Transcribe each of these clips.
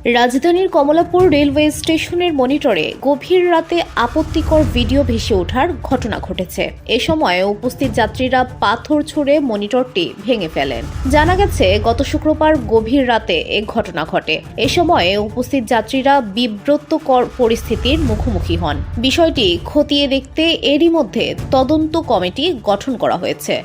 রাজধানীর কমলাপুর রেলওয়ে স্টেশনের মনিটরে গভীর রাতে আপত্তিকর ভিডিও ভেসে ওঠার ঘটনা ঘটেছে। এ সময় উপস্থিত যাত্রীরা পাথর ছুঁড়ে মনিটরটি ভেঙে ফেলেন। জানা গেছে, গত শুক্রবার গভীর রাতে এ ঘটনা ঘটে। এ সময় উপস্থিত যাত্রীরা বিব্রতকর পরিস্থিতির মুখোমুখি হন। বিষয়টি খতিয়ে দেখতে এরই মধ্যে তদন্ত কমিটি গঠন করা হয়েছে।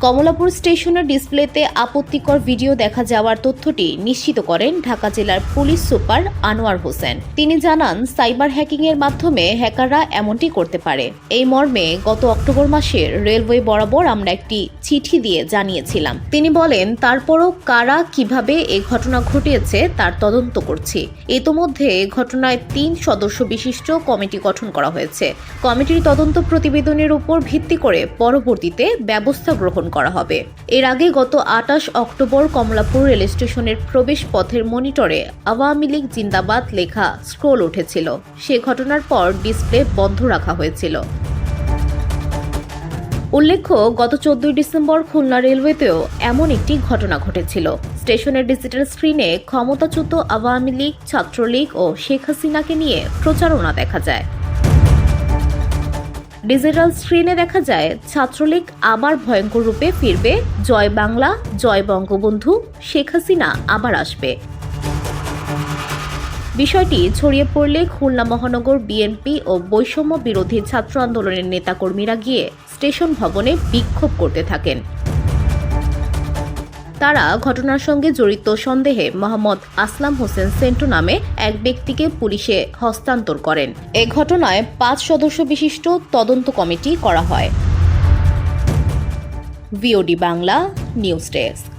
কমলাপুর স্টেশনের ডিসপ্লেতে আপত্তিকর ভিডিও দেখা যাওয়ার তথ্যটি নিশ্চিত করেন ঢাকা জেলার পুলিশ সুপার আনোয়ার হোসেন। তিনি জানান, সাইবার হ্যাকিং এর মাধ্যমে হ্যাকাররা এমনটি করতে পারে। এই মর্মে গত অক্টোবর মাসে রেলওয়ে বরাবর আমরা একটি চিঠি দিয়ে জানিয়েছিলাম। তিনি বলেন, তারপরও কারা কিভাবে এই ঘটনা ঘটিয়েছে তার তদন্ত করছি। ইতোমধ্যে ঘটনায় 3 সদস্য বিশিষ্ট কমিটি গঠন করা হয়েছে। কমিটির তদন্ত প্রতিবেদনের উপর ভিত্তি করে পরবর্তীতে ব্যবস্থা গ্রহণ করা হবে। এর আগে গত 28 অক্টোবর কমলাপুর রেল স্টেশনের প্রবেশ পথের মনিটরে আওয়ামী লীগ জিন্দাবাদ লেখা স্ক্রোল উঠেছিল। সে ঘটনার পর ডিসপ্লে বন্ধ রাখা হয়েছিল। উল্লেখ্য, গত 14 ডিসেম্বর খুলনা রেলওয়েতেও এমন একটি ঘটনা ঘটেছিল। স্টেশনের ডিজিটাল স্ক্রিনে ক্ষমতাচ্যুত আওয়ামী লীগ, ছাত্রলীগ ও শেখ হাসিনাকে নিয়ে প্রচারণা দেখা যায়। ডিজিটাল স্ক্রিনে দেখা যায়, ছাত্রলীগ আবার ভয়ঙ্কর রূপে ফিরবে, জয় বাংলা, জয় বঙ্গবন্ধু, শেখ হাসিনা আবার আসবে। বিষয়টি ছড়িয়ে পড়লে খুলনা মহানগর বিএনপি ও বৈষম্য বিরোধী ছাত্র আন্দোলনের নেতাকর্মীরা গিয়ে স্টেশন ভবনে বিক্ষোভ করতে থাকেন। তারা ঘটনার সঙ্গে জড়িত সন্দেহে মোহাম্মদ আসলাম হোসেন সেন্টু নামে এক ব্যক্তিকে পুলিশে হস্তান্তর করেন। এ ঘটনায় 5 সদস্য বিশিষ্ট তদন্ত কমিটি করা হয়। VOD Bangla news desk.